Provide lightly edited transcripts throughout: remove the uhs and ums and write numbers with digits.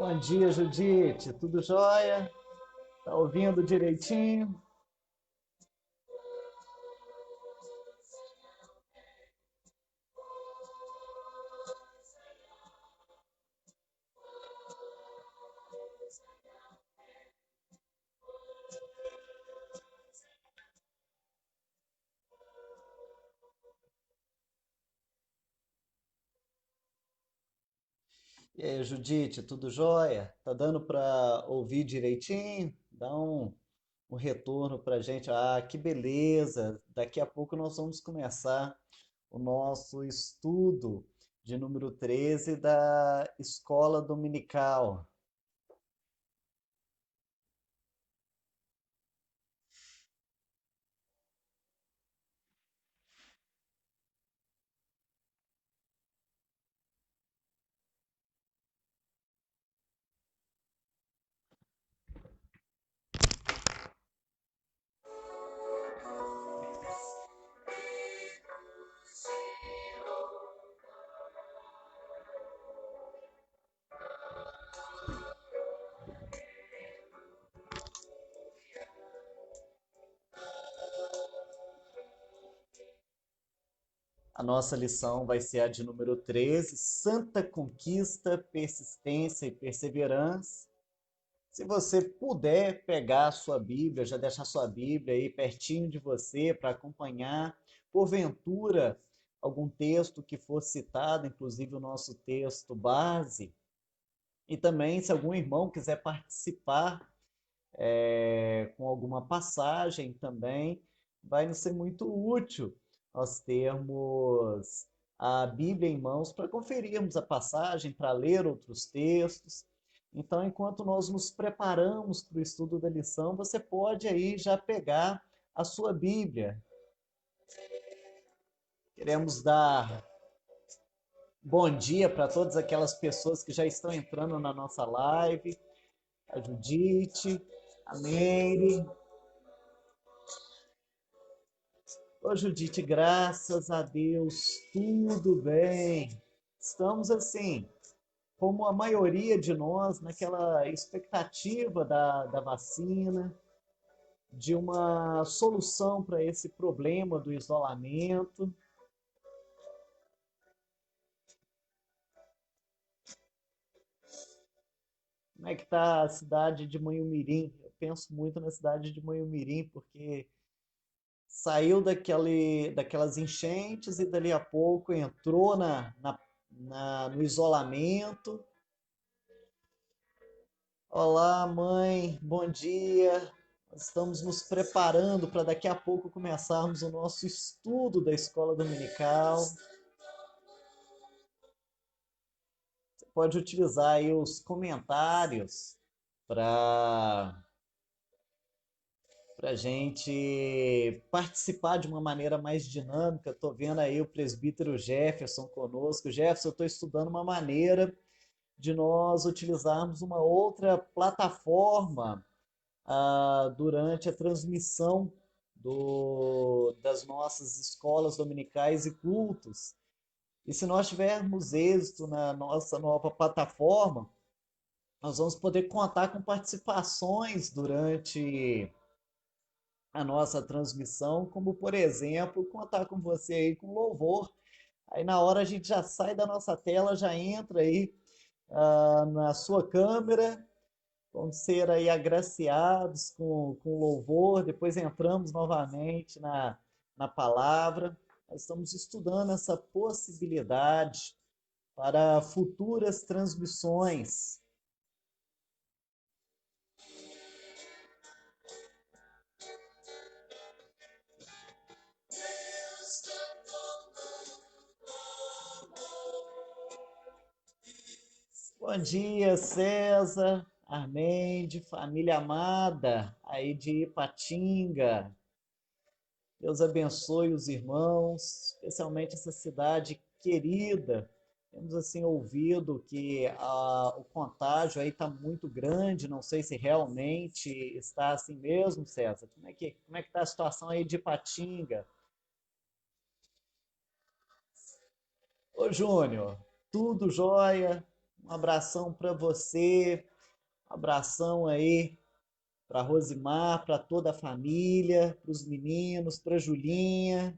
Bom dia, Judite. Tudo jóia? Tá ouvindo direitinho? E aí, Judite, tudo jóia? Tá dando para ouvir direitinho? Dá um retorno pra gente. Ah, que beleza! Daqui a pouco nós vamos começar o nosso estudo de número 13 da Escola Dominical. A nossa lição vai ser a de número 13, Santa Conquista, Persistência e Perseverança. Se você puder pegar a sua Bíblia, já deixar a sua Bíblia aí pertinho de você para acompanhar, porventura, algum texto que for citado, inclusive o nosso texto base, e também se algum irmão quiser participar com alguma passagem também, vai nos ser muito útil nós termos a Bíblia em mãos para conferirmos a passagem, para ler outros textos. Então, enquanto nós nos preparamos para o estudo da lição, você pode aí já pegar a sua Bíblia. Queremos dar bom dia para todas aquelas pessoas que já estão entrando na nossa live. A Judite, a Meire. Ô Judite, graças a Deus, tudo bem. Estamos assim, como a maioria de nós, naquela expectativa da vacina, de uma solução para esse problema do isolamento. Como é que está a cidade de Manhumirim? Eu penso muito na cidade de Manhumirim, porque saiu daquelas enchentes e dali a pouco entrou no isolamento. Olá, mãe, bom dia. Nós estamos nos preparando para daqui a pouco começarmos o nosso estudo da escola dominical. Você pode utilizar aí os comentários para a gente participar de uma maneira mais dinâmica. Estou vendo aí o presbítero Jefferson conosco. Jefferson, eu estou estudando uma maneira de nós utilizarmos uma outra plataforma durante a transmissão das nossas escolas dominicais e cultos. E se nós tivermos êxito na nossa nova plataforma, nós vamos poder contar com participações durante a nossa transmissão, como por exemplo, contar com você aí com louvor. Aí na hora a gente já sai da nossa tela, já entra aí na sua câmera. Vamos ser aí agraciados com louvor, depois entramos novamente na palavra. Nós estamos estudando essa possibilidade para futuras transmissões. Bom dia, César, Armende, família amada, aí de Ipatinga. Deus abençoe os irmãos, especialmente essa cidade querida. Temos assim ouvido que o contágio aí está muito grande. Não sei se realmente está assim mesmo, César. Como é que está a situação aí de Ipatinga? Ô Júnior, tudo jóia? Um abração para você, um abração aí para Rosimar, para toda a família, para os meninos, para Julinha.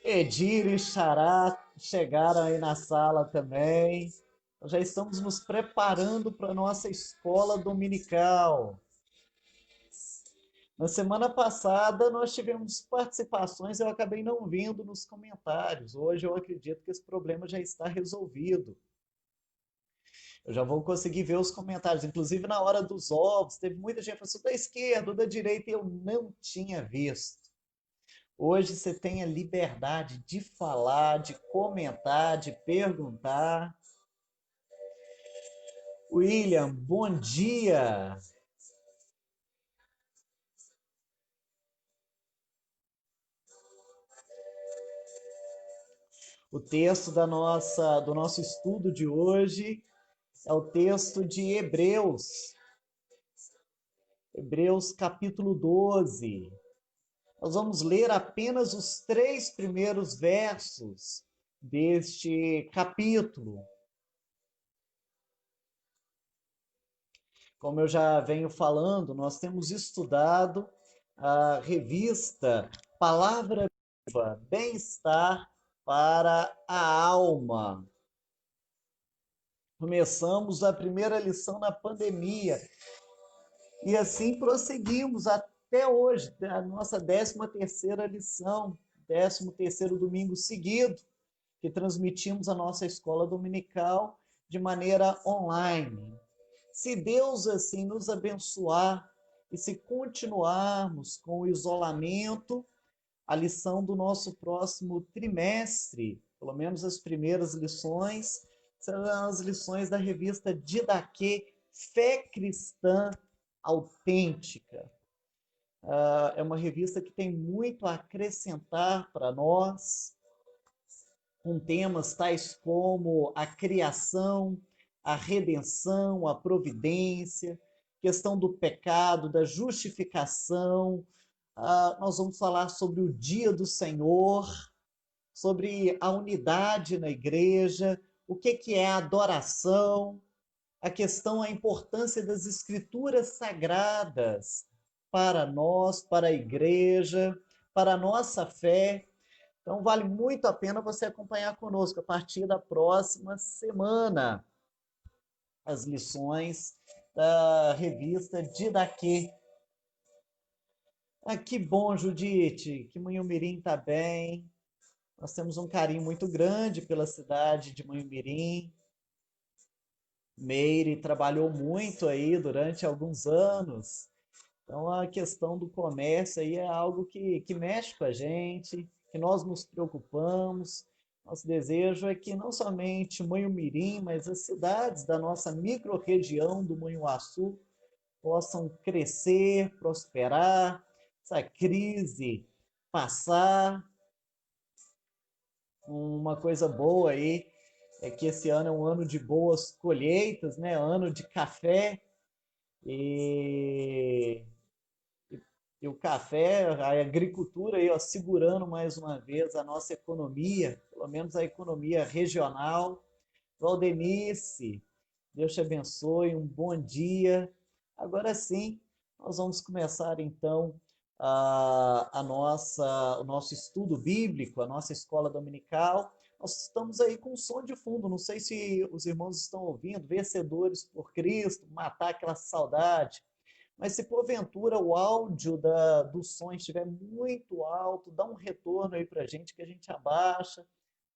Edir e Xará chegaram aí na sala também. Nós já estamos nos preparando para a nossa escola dominical. Na semana passada nós tivemos participações, eu acabei não vendo nos comentários. Hoje eu acredito que esse problema já está resolvido. Eu já vou conseguir ver os comentários. Inclusive na hora dos ovos, teve muita gente falando da esquerda ou da direita e eu não tinha visto. Hoje você tem a liberdade de falar, de comentar, de perguntar. William, bom dia. O texto do nosso estudo de hoje é o texto de Hebreus. Hebreus capítulo 12. Nós vamos ler apenas os 3 primeiros versos deste capítulo. Como eu já venho falando, nós temos estudado a revista Palavra Viva, Bem-Estar para a Alma. Começamos a primeira lição na pandemia e assim prosseguimos até hoje, a nossa 13ª lição, 13º domingo seguido, que transmitimos a nossa escola dominical de maneira online. Se Deus assim nos abençoar e se continuarmos com o isolamento, a lição do nosso próximo trimestre, pelo menos as primeiras lições, serão as lições da revista Didaquê, Fé Cristã Autêntica. É uma revista que tem muito a acrescentar para nós, com temas tais como a criação, a redenção, a providência, questão do pecado, da justificação. Nós vamos falar sobre o dia do Senhor, sobre a unidade na igreja, o que é a adoração, a questão, a importância das escrituras sagradas para nós, para a igreja, para a nossa fé. Então, vale muito a pena você acompanhar conosco a partir da próxima semana as lições da revista Didaquê. Que bom, Judite, que Manhumirim está bem. Nós temos um carinho muito grande pela cidade de Manhumirim. Meire trabalhou muito aí durante alguns anos. Então, a questão do comércio aí é algo que mexe com a gente, que nós nos preocupamos. Nosso desejo é que não somente Manhumirim, mas as cidades da nossa microrregião do Manhuaçu possam crescer, prosperar, essa crise passar. Uma coisa boa aí é que esse ano é um ano de boas colheitas, né? Ano de café. E e o café, a agricultura aí, ó, segurando mais uma vez a nossa economia, pelo menos a economia regional. Valdenice, Deus te abençoe, um bom dia. Agora sim, nós vamos começar então o nosso estudo bíblico, a nossa escola dominical. Nós estamos aí com um som de fundo, não sei se os irmãos estão ouvindo, Vencedores por Cristo, matar aquela saudade. Mas se porventura o áudio do som estiver muito alto, dá um retorno aí para a gente que a gente abaixa,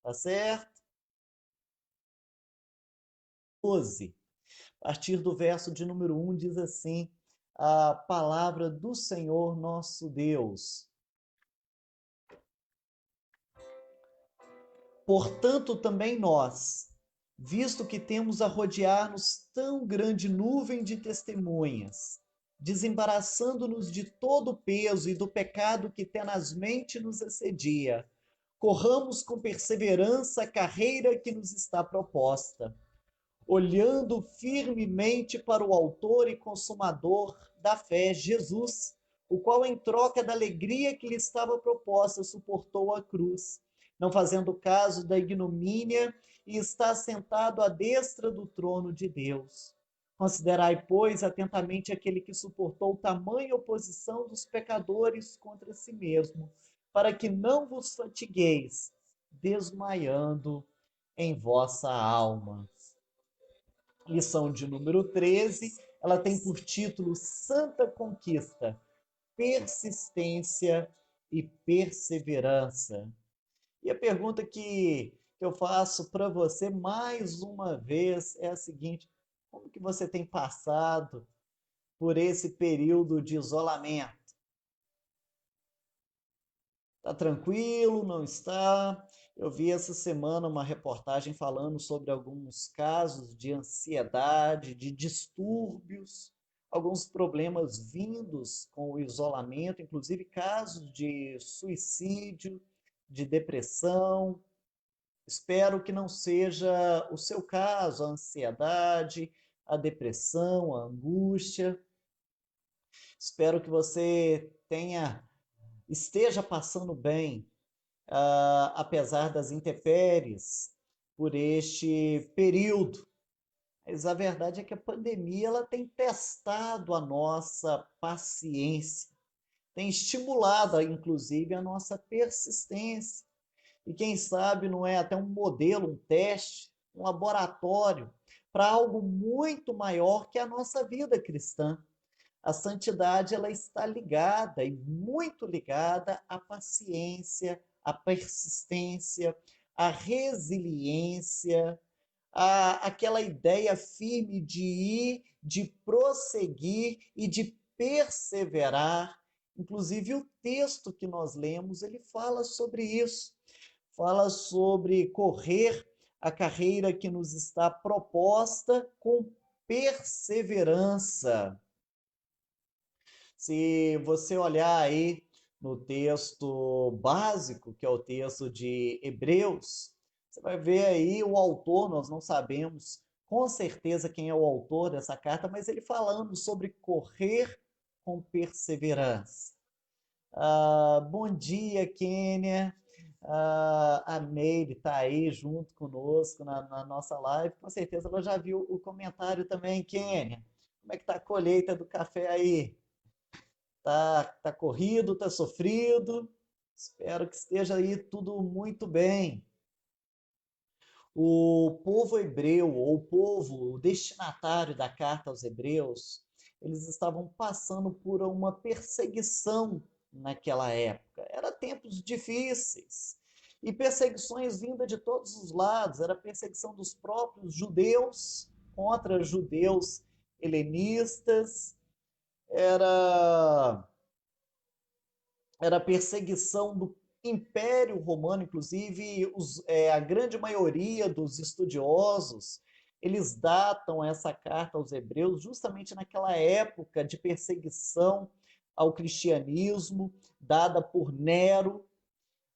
tá certo? 12. A partir do verso de número 1 diz assim: a palavra do Senhor nosso Deus. Portanto, também nós, visto que temos a rodear-nos tão grande nuvem de testemunhas, desembaraçando-nos de todo o peso e do pecado que tenazmente nos assedia, corramos com perseverança a carreira que nos está proposta, olhando firmemente para o autor e consumador da fé, Jesus, o qual, em troca da alegria que lhe estava proposta, suportou a cruz, não fazendo caso da ignomínia, e está sentado à destra do trono de Deus. Considerai, pois, atentamente aquele que suportou tamanha oposição dos pecadores contra si mesmo, para que não vos fatigueis, desmaiando em vossa alma. Lição de número 13, ela tem por título Santa Conquista, persistência e perseverança. E a pergunta que eu faço para você mais uma vez é a seguinte: como que você tem passado por esse período de isolamento? Está tranquilo? Não está? Eu vi essa semana uma reportagem falando sobre alguns casos de ansiedade, de distúrbios, alguns problemas vindos com o isolamento, inclusive casos de suicídio, de depressão. Espero que não seja o seu caso, a ansiedade, a depressão, a angústia. Espero que você esteja passando bem, apesar das intempéries, por este período. Mas a verdade é que a pandemia ela tem testado a nossa paciência, tem estimulado, inclusive, a nossa persistência. E quem sabe não é até um modelo, um teste, um laboratório para algo muito maior que a nossa vida cristã. A santidade ela está ligada e muito ligada à paciência, à persistência, à resiliência, àquela ideia firme de ir, de prosseguir e de perseverar. Inclusive o texto que nós lemos, ele fala sobre isso. Fala sobre correr a carreira que nos está proposta com perseverança. Se você olhar aí no texto básico, que é o texto de Hebreus, você vai ver aí o autor, nós não sabemos com certeza quem é o autor dessa carta, mas ele falando sobre correr com perseverança. Bom dia, Kênia. A Meire está aí junto conosco na nossa live. Com certeza ela já viu o comentário também, Kênia. Como é que está a colheita do café aí? Tá corrido, tá sofrido? Espero que esteja aí tudo muito bem. O povo hebreu, ou o povo, o destinatário da carta aos hebreus, eles estavam passando por uma perseguição naquela época. Era tempos difíceis. E perseguições vindas de todos os lados. Era perseguição dos próprios judeus contra judeus helenistas. Era perseguição do Império Romano, inclusive a grande maioria dos estudiosos, eles datam essa carta aos Hebreus justamente naquela época de perseguição ao cristianismo, dada por Nero.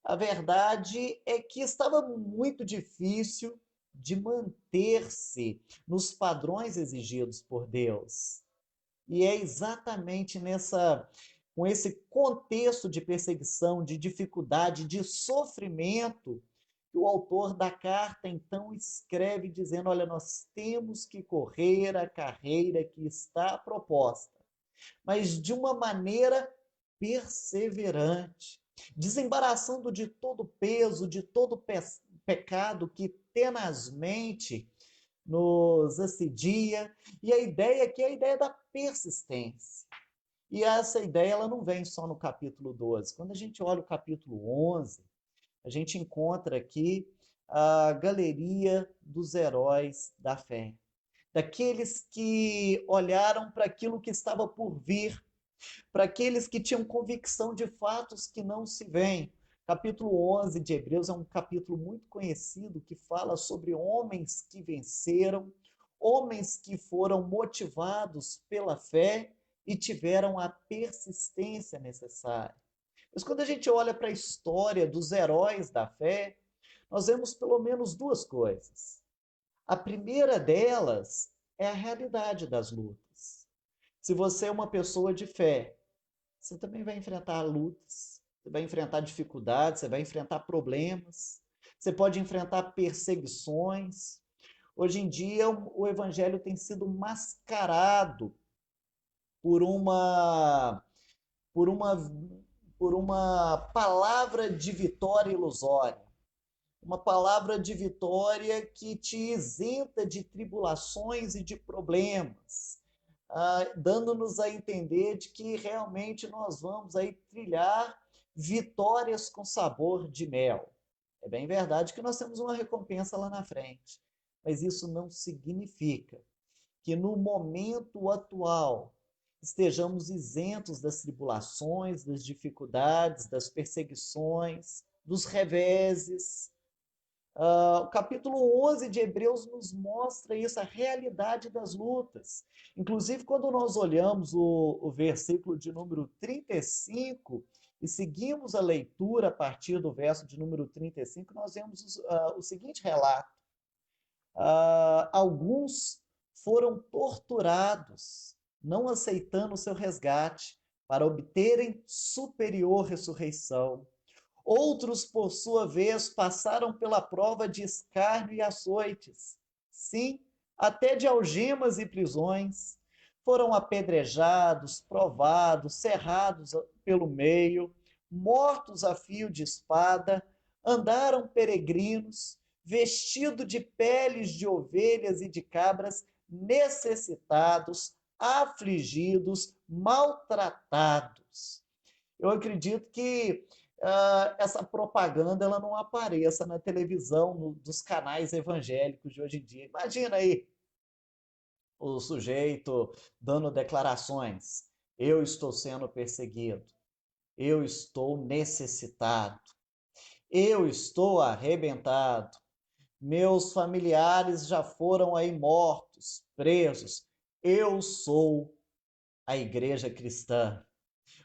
A verdade é que estava muito difícil de manter-se nos padrões exigidos por Deus. E é exatamente com esse contexto de perseguição, de dificuldade, de sofrimento, que o autor da carta então escreve dizendo: olha, nós temos que correr a carreira que está proposta, mas de uma maneira perseverante, desembaraçando de todo peso, de todo pecado que tenazmente nos assedia, e a ideia aqui é a ideia da persistência. E essa ideia ela não vem só no capítulo 12. Quando a gente olha o capítulo 11, a gente encontra aqui a galeria dos heróis da fé. Daqueles que olharam para aquilo que estava por vir, para aqueles que tinham convicção de fatos que não se veem. Capítulo 11 de Hebreus é um capítulo muito conhecido que fala sobre homens que venceram, homens que foram motivados pela fé e tiveram a persistência necessária. Mas quando a gente olha para a história dos heróis da fé, nós vemos pelo menos duas coisas. A primeira delas é a realidade das lutas. Se você é uma pessoa de fé, você também vai enfrentar lutas, você vai enfrentar dificuldades, você vai enfrentar problemas, você pode enfrentar perseguições. Hoje em dia, o evangelho tem sido mascarado por uma por uma por uma palavra de vitória ilusória, uma palavra de vitória que te isenta de tribulações e de problemas, dando-nos a entender de que realmente nós vamos aí trilhar vitórias com sabor de mel. É bem verdade que nós temos uma recompensa lá na frente, mas isso não significa que no momento atual estejamos isentos das tribulações, das dificuldades, das perseguições, dos reveses. O capítulo 11 de Hebreus nos mostra isso, a realidade das lutas. Inclusive, quando nós olhamos o versículo de número 35 e seguimos a leitura a partir do verso de número 35, nós vemos o seguinte relato. Alguns foram torturados, não aceitando o seu resgate, para obterem superior ressurreição. Outros, por sua vez, passaram pela prova de escárnio e açoites. Sim, até de algemas e prisões. Foram apedrejados, provados, cerrados pelo meio, mortos a fio de espada, andaram peregrinos, vestidos de peles de ovelhas e de cabras, necessitados, afligidos, maltratados. Eu acredito que essa propaganda ela não apareça na televisão, dos canais evangélicos de hoje em dia. Imagina aí o sujeito dando declarações: eu estou sendo perseguido, eu estou necessitado, eu estou arrebentado, meus familiares já foram aí mortos, presos, eu sou a igreja cristã,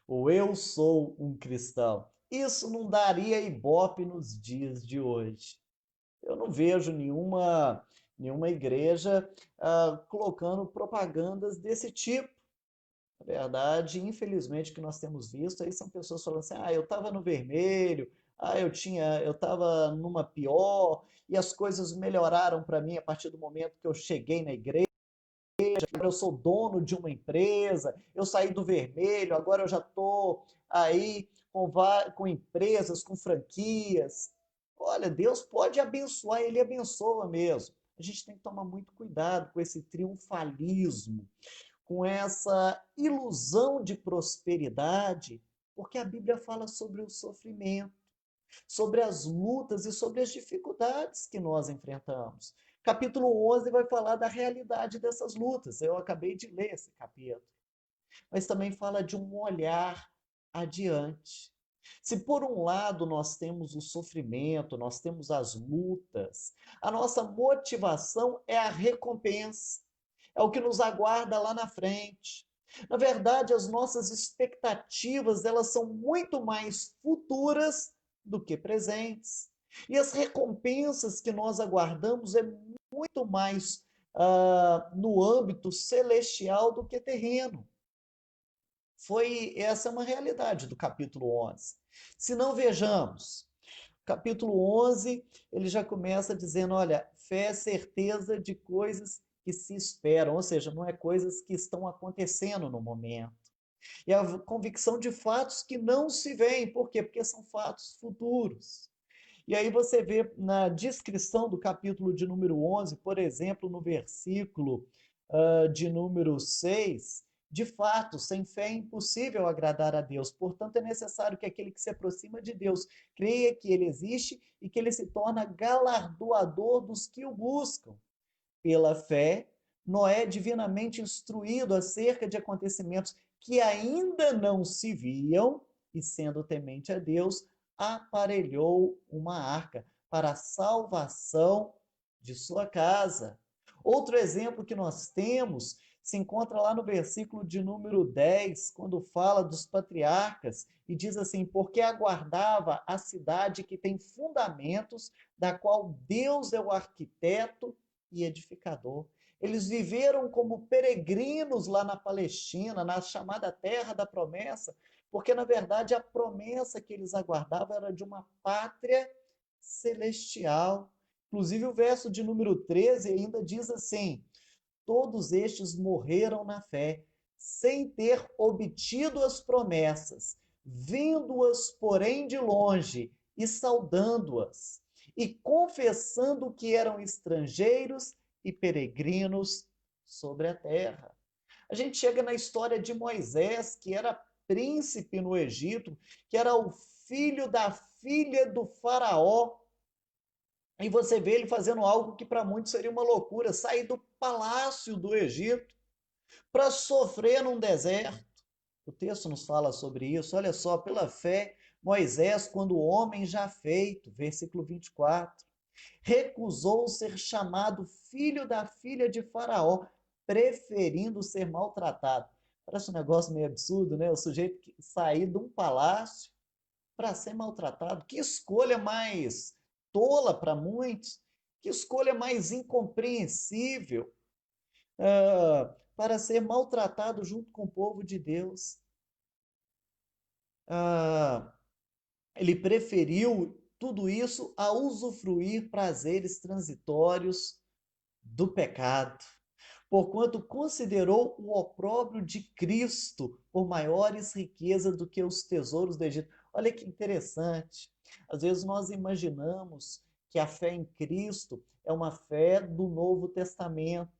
ou eu sou um cristão. Isso não daria ibope nos dias de hoje. Eu não vejo nenhuma igreja colocando propagandas desse tipo. Na verdade, infelizmente, o que nós temos visto aí são pessoas falando assim: eu estava no vermelho, eu estava numa pior, e as coisas melhoraram para mim a partir do momento que eu cheguei na igreja. Agora eu sou dono de uma empresa, eu saí do vermelho, agora eu já estou aí com empresas, com franquias. Olha, Deus pode abençoar, Ele abençoa mesmo. A gente tem que tomar muito cuidado com esse triunfalismo, com essa ilusão de prosperidade, porque a Bíblia fala sobre o sofrimento, sobre as lutas e sobre as dificuldades que nós enfrentamos. Capítulo 11 vai falar da realidade dessas lutas. Eu acabei de ler esse capítulo. Mas também fala de um olhar adiante. Se por um lado nós temos o sofrimento, nós temos as lutas, a nossa motivação é a recompensa, é o que nos aguarda lá na frente. Na verdade, as nossas expectativas, elas são muito mais futuras do que presentes. E as recompensas que nós aguardamos é muito mais no âmbito celestial do que terreno. Essa é uma realidade do capítulo 11. Se não vejamos, capítulo 11, ele já começa dizendo, olha, fé é certeza de coisas que se esperam, ou seja, não é coisas que estão acontecendo no momento. E a convicção de fatos que não se veem. Por quê? Porque são fatos futuros. E aí você vê na descrição do capítulo de número 11, por exemplo, no versículo de número 6, de fato, sem fé é impossível agradar a Deus. Portanto, é necessário que aquele que se aproxima de Deus creia que ele existe e que ele se torna galardoador dos que o buscam. Pela fé, Noé, divinamente instruído acerca de acontecimentos que ainda não se viam, e sendo temente a Deus, aparelhou uma arca para a salvação de sua casa. Outro exemplo que nós temos se encontra lá no versículo de número 10, quando fala dos patriarcas, e diz assim: porque aguardava a cidade que tem fundamentos, da qual Deus é o arquiteto e edificador. Eles viveram como peregrinos lá na Palestina, na chamada Terra da Promessa, porque na verdade a promessa que eles aguardavam era de uma pátria celestial. Inclusive o verso de número 13 ainda diz assim: todos estes morreram na fé, sem ter obtido as promessas, vendo-as, porém, de longe e saudando-as, e confessando que eram estrangeiros e peregrinos sobre a terra. A gente chega na história de Moisés, que era príncipe no Egito, que era o filho da filha do faraó, e você vê ele fazendo algo que para muitos seria uma loucura, sair do palácio do Egito para sofrer num deserto. O texto nos fala sobre isso. Olha só, pela fé, Moisés, quando homem já feito, versículo 24, recusou ser chamado filho da filha de Faraó, preferindo ser maltratado. Parece um negócio meio absurdo, né? O sujeito que sair de um palácio para ser maltratado. Que escolha mais tola para muitos, que escolha mais incompreensível, para ser maltratado junto com o povo de Deus. Ah, ele preferiu tudo isso a usufruir prazeres transitórios do pecado, porquanto considerou o opróbrio de Cristo por maiores riquezas do que os tesouros do Egito. Olha que interessante. Às vezes nós imaginamos que a fé em Cristo é uma fé do Novo Testamento,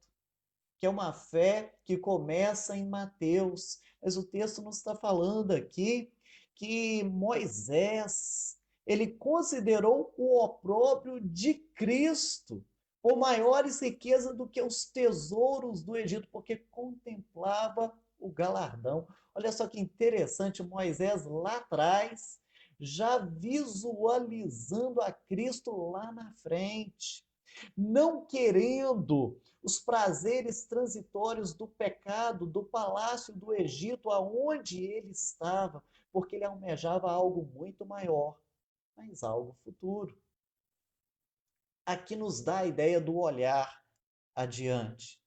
que é uma fé que começa em Mateus, mas o texto nos está falando aqui que Moisés, ele considerou o opróbrio de Cristo por maiores riquezas do que os tesouros do Egito, porque contemplava o galardão. Olha só que interessante, Moisés lá atrás, já visualizando a Cristo lá na frente, não querendo os prazeres transitórios do pecado, do palácio do Egito, aonde ele estava, porque ele almejava algo muito maior, mas algo futuro. Aqui nos dá a ideia do olhar adiante.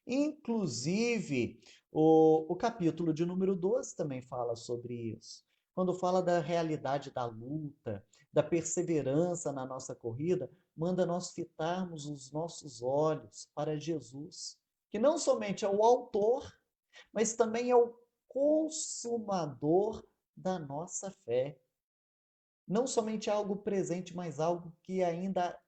Inclusive, o capítulo de número 12 também fala sobre isso. Quando fala da realidade da luta, da perseverança na nossa corrida, manda nós fitarmos os nossos olhos para Jesus, que não somente é o autor, mas também é o consumador da nossa fé. Não somente algo presente, mas algo que ainda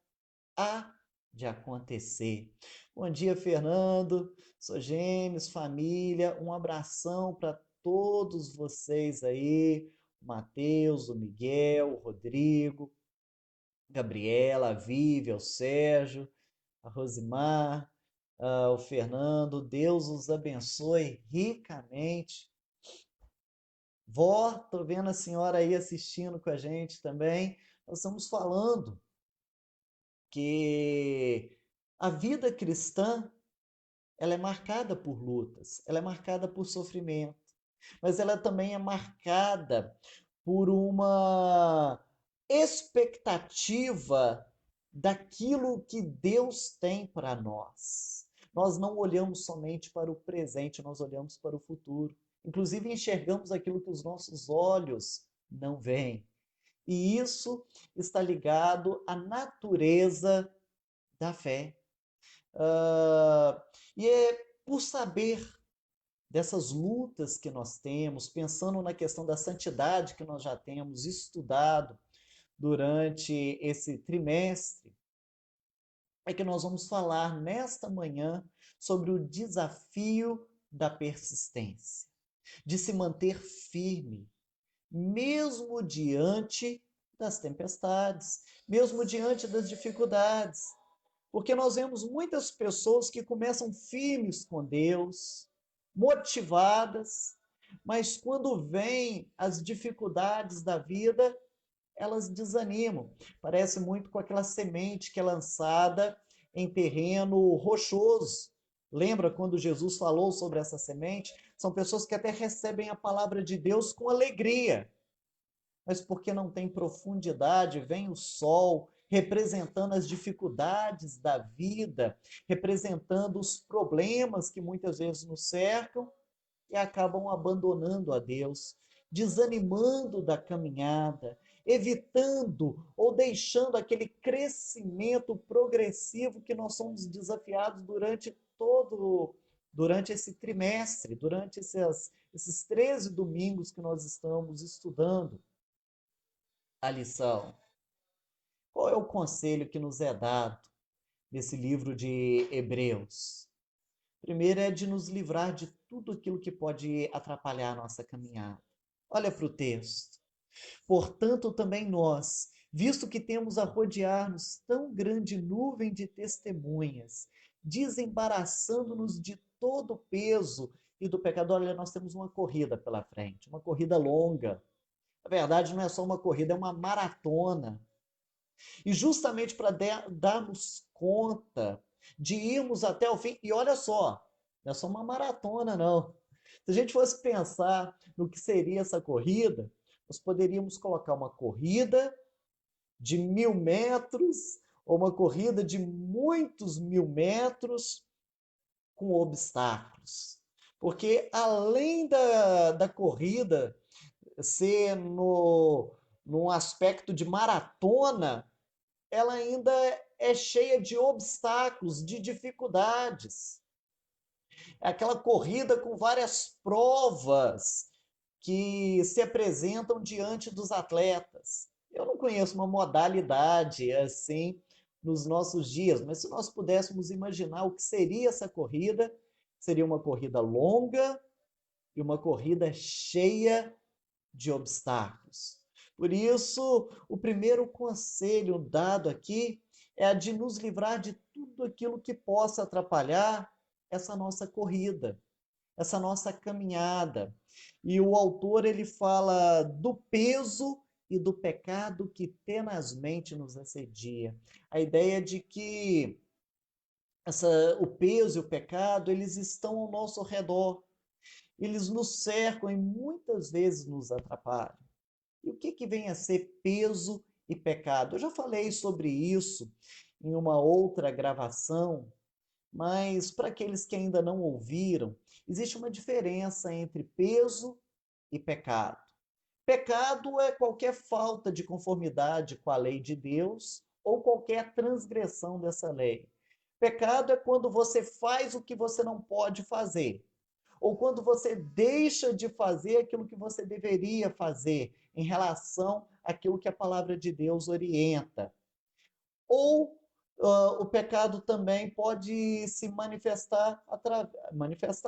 há de acontecer. Bom dia, Fernando. Sou Gêmeos, família. Um abração para todos vocês aí. O Matheus, o Miguel, o Rodrigo, a Gabriela, a Vívia, o Sérgio, a Rosimar, o Fernando. Deus os abençoe ricamente. Vó, tô vendo a senhora aí assistindo com a gente também. Nós estamos falando que a vida cristã, ela é marcada por lutas, ela é marcada por sofrimento, mas ela também é marcada por uma expectativa daquilo que Deus tem para nós. Nós não olhamos somente para o presente, nós olhamos para o futuro. Inclusive enxergamos aquilo que os nossos olhos não veem. E isso está ligado à natureza da fé. E é por saber dessas lutas que nós temos, pensando na questão da santidade que nós já temos estudado durante esse trimestre, é que nós vamos falar nesta manhã sobre o desafio da persistência, de se manter firme, mesmo diante das tempestades, mesmo diante das dificuldades. Porque nós vemos muitas pessoas que começam firmes com Deus, motivadas, mas quando vêm as dificuldades da vida, elas desanimam. Parece muito com aquela semente que é lançada em terreno rochoso. Lembra quando Jesus falou sobre essa semente? São pessoas que até recebem a palavra de Deus com alegria, mas porque não tem profundidade, vem o sol representando as dificuldades da vida, representando os problemas que muitas vezes nos cercam e acabam abandonando a Deus. desanimando da caminhada, evitando ou deixando aquele crescimento progressivo que nós somos desafiados durante esse trimestre, durante esses 13 domingos que nós estamos estudando a lição. Qual é o conselho que nos é dado nesse livro de Hebreus? Primeiro é de nos livrar de tudo aquilo que pode atrapalhar a nossa caminhada. Olha para o texto. Portanto, também nós, visto que temos a rodear-nos tão grande nuvem de testemunhas, desembaraçando-nos de todo o peso e do pecado. Olha, nós temos uma corrida pela frente, uma corrida longa. Na verdade, não é só uma corrida, é uma maratona. E justamente para darmos conta de irmos até o fim, e olha só, não é só uma maratona, não. Se a gente fosse pensar no que seria essa corrida, nós poderíamos colocar uma corrida de 1.000 metros ou uma corrida de muitos 1.000 metros com obstáculos. Porque além da corrida ser num aspecto de maratona, ela ainda é cheia de obstáculos, de dificuldades. É aquela corrida com várias provas que se apresentam diante dos atletas. Eu não conheço uma modalidade assim nos nossos dias, mas se nós pudéssemos imaginar o que seria essa corrida, seria uma corrida longa e uma corrida cheia de obstáculos. Por isso, o primeiro conselho dado aqui é a de nos livrar de tudo aquilo que possa atrapalhar essa nossa corrida, essa nossa caminhada. E o autor ele fala do peso e do pecado que tenazmente nos assedia. A ideia de que o peso e o pecado, eles estão ao nosso redor. Eles nos cercam e muitas vezes nos atrapalham. E o que vem a ser peso e pecado? Eu já falei sobre isso em uma outra gravação, mas para aqueles que ainda não ouviram, existe uma diferença entre peso e pecado. Pecado é qualquer falta de conformidade com a lei de Deus ou qualquer transgressão dessa lei. Pecado é quando você faz o que você não pode fazer, ou quando você deixa de fazer aquilo que você deveria fazer em relação àquilo que a palavra de Deus orienta. Ou o pecado também pode se manifestar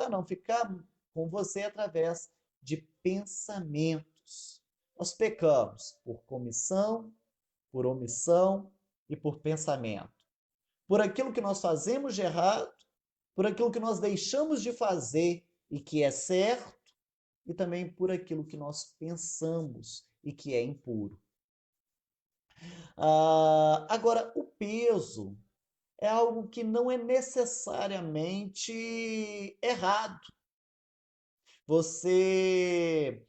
não, ficar com você através de pensamentos. Nós pecamos por comissão, por omissão e por pensamento. Por aquilo que nós fazemos de errado, por aquilo que nós deixamos de fazer e que é certo, e também por aquilo que nós pensamos e que é impuro. Agora, o peso é algo que não é necessariamente errado. Você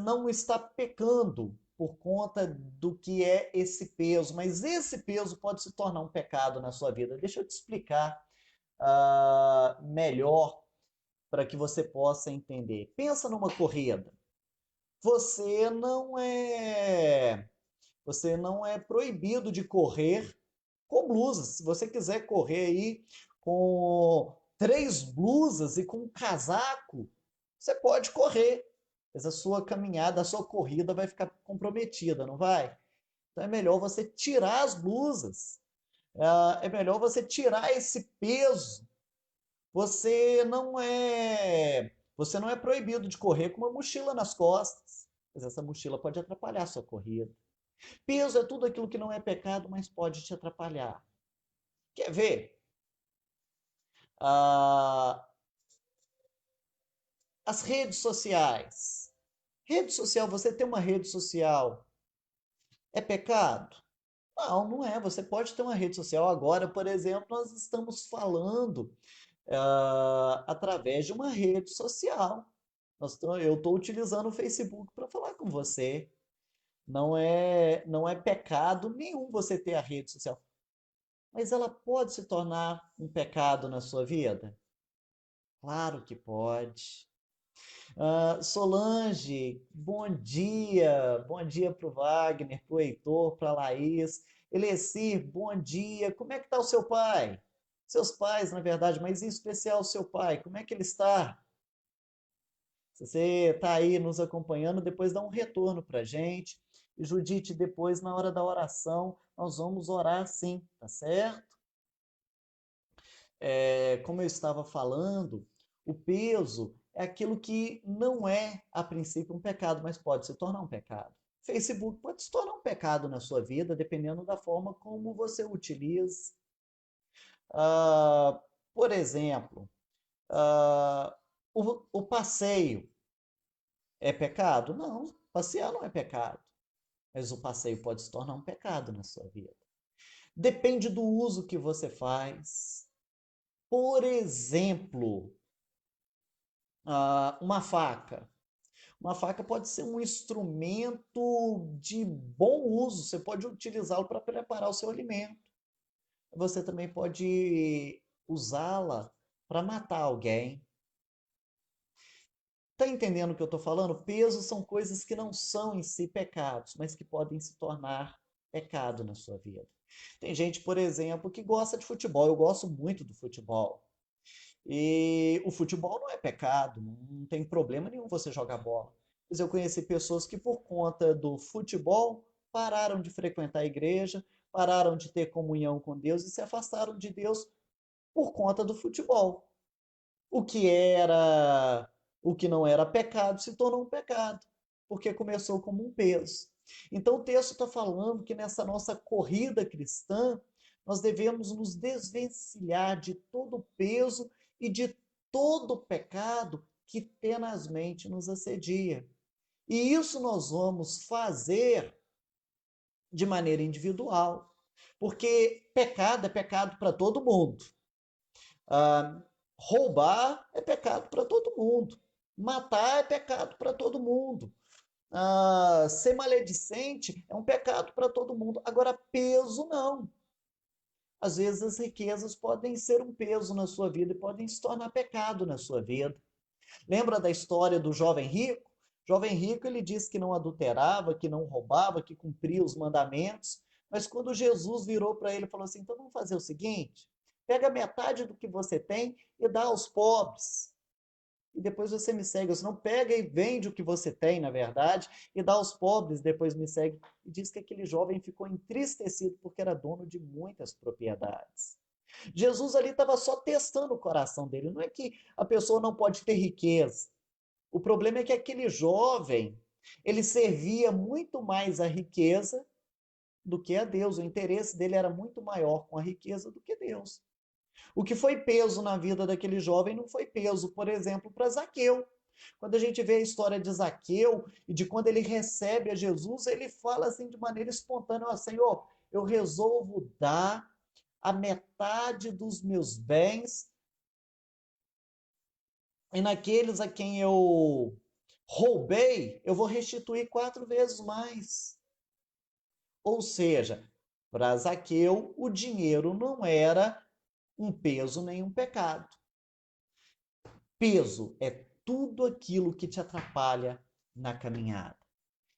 não está pecando por conta do que é esse peso, mas esse peso pode se tornar um pecado na sua vida. Deixa eu te explicar melhor para que você possa entender. Pensa numa corrida. Você não é você não é proibido de correr com blusas. Se você quiser correr aí com 3 blusas e com um casaco, você pode correr. Mas a sua caminhada, a sua corrida vai ficar comprometida, não vai? Então é melhor você tirar as blusas. É melhor você tirar esse peso. Você não é proibido de correr com uma mochila nas costas, mas essa mochila pode atrapalhar a sua corrida. Peso é tudo aquilo que não é pecado, mas pode te atrapalhar. Quer ver? As redes sociais. Rede social, você ter uma rede social é pecado? Não, não é. Você pode ter uma rede social. Agora, por exemplo, nós estamos falando através de uma rede social. Eu estou utilizando o Facebook para falar com você. Não é pecado nenhum você ter a rede social. Mas ela pode se tornar um pecado na sua vida? Claro que pode. Solange, bom dia para o Wagner, para o Heitor, para a Laís. Elecir, bom dia, como é que está o seu pai? Seus pais, na verdade, mas em especial o seu pai, como é que ele está? Se você está aí nos acompanhando, depois dá um retorno para a gente. E Judite, depois, na hora da oração, nós vamos orar sim, tá certo? Como eu estava falando, o peso é aquilo que não é, a princípio, um pecado, mas pode se tornar um pecado. Facebook pode se tornar um pecado na sua vida, dependendo da forma como você utiliza. Ah, por exemplo, ah, o passeio é pecado? Não, passear não é pecado, mas o passeio pode se tornar um pecado na sua vida. Depende do uso que você faz. Por exemplo, uma faca. Uma faca pode ser um instrumento de bom uso, você pode utilizá-lo para preparar o seu alimento. Você também pode usá-la para matar alguém. Está entendendo o que eu estou falando? Pesos são coisas que não são em si pecados, mas que podem se tornar pecado na sua vida. Tem gente, por exemplo, que gosta de futebol. Eu gosto muito do futebol. E o futebol não é pecado, não tem problema nenhum você jogar bola. Mas eu conheci pessoas que, por conta do futebol, pararam de frequentar a igreja, pararam de ter comunhão com Deus e se afastaram de Deus por conta do futebol. O que era, o que não era pecado se tornou um pecado, porque começou como um peso. Então o texto está falando que nessa nossa corrida cristã, nós devemos nos desvencilhar de todo o peso e de todo o pecado que tenazmente nos assedia. E isso nós vamos fazer de maneira individual, porque pecado é pecado para todo mundo. Ah, roubar é pecado para todo mundo. Matar é pecado para todo mundo. Ser maledicente é um pecado para todo mundo. Agora, peso não. Às vezes as riquezas podem ser um peso na sua vida e podem se tornar pecado na sua vida. Lembra da história do jovem rico? O jovem rico, ele disse que não adulterava, que não roubava, que cumpria os mandamentos. Mas quando Jesus virou para ele e falou assim: então vamos fazer o seguinte: pega metade do que você tem e dá aos pobres. E depois você me segue. Ou senão pega e vende o que você tem, na verdade, e dá aos pobres, depois me segue. E diz que aquele jovem ficou entristecido porque era dono de muitas propriedades. Jesus ali estava só testando o coração dele. Não é que a pessoa não pode ter riqueza. O problema é que aquele jovem, ele servia muito mais a riqueza do que a Deus. O interesse dele era muito maior com a riqueza do que Deus. O que foi peso na vida daquele jovem não foi peso, por exemplo, para Zaqueu. Quando a gente vê a história de Zaqueu e de quando ele recebe a Jesus, ele fala assim de maneira espontânea: ó, Senhor, eu resolvo dar a metade dos meus bens e naqueles a quem eu roubei, eu vou restituir 4 vezes mais. Ou seja, para Zaqueu, o dinheiro não era um peso nem um pecado. Peso é tudo aquilo que te atrapalha na caminhada.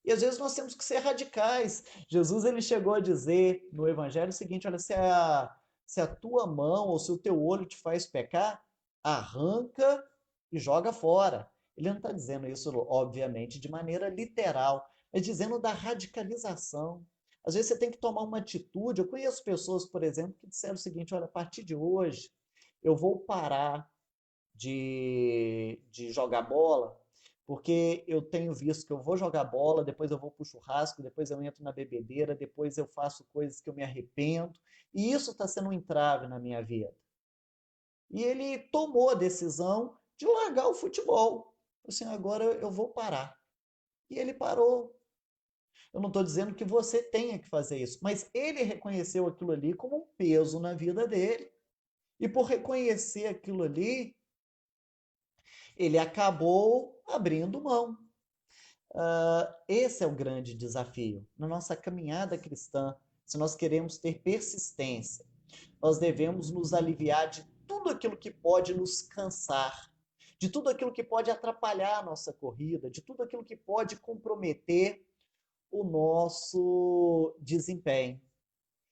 E às vezes nós temos que ser radicais. Jesus ele chegou a dizer no Evangelho o seguinte: olha, se a tua mão ou se o teu olho te faz pecar, arranca e joga fora. Ele não está dizendo isso, obviamente, de maneira literal, mas dizendo da radicalização. Às vezes você tem que tomar uma atitude. Eu conheço pessoas, por exemplo, que disseram o seguinte: olha, a partir de hoje eu vou parar de jogar bola, porque eu tenho visto que eu vou jogar bola, depois eu vou para o churrasco, depois eu entro na bebedeira, depois eu faço coisas que eu me arrependo, e isso está sendo um entrave na minha vida. E ele tomou a decisão de largar o futebol. Assim, agora eu vou parar. E ele parou. Eu não estou dizendo que você tenha que fazer isso, mas ele reconheceu aquilo ali como um peso na vida dele. E por reconhecer aquilo ali, ele acabou abrindo mão. Esse é o grande desafio. Na nossa caminhada cristã, se nós queremos ter persistência, nós devemos nos aliviar de tudo aquilo que pode nos cansar, de tudo aquilo que pode atrapalhar a nossa corrida, de tudo aquilo que pode comprometer o nosso desempenho.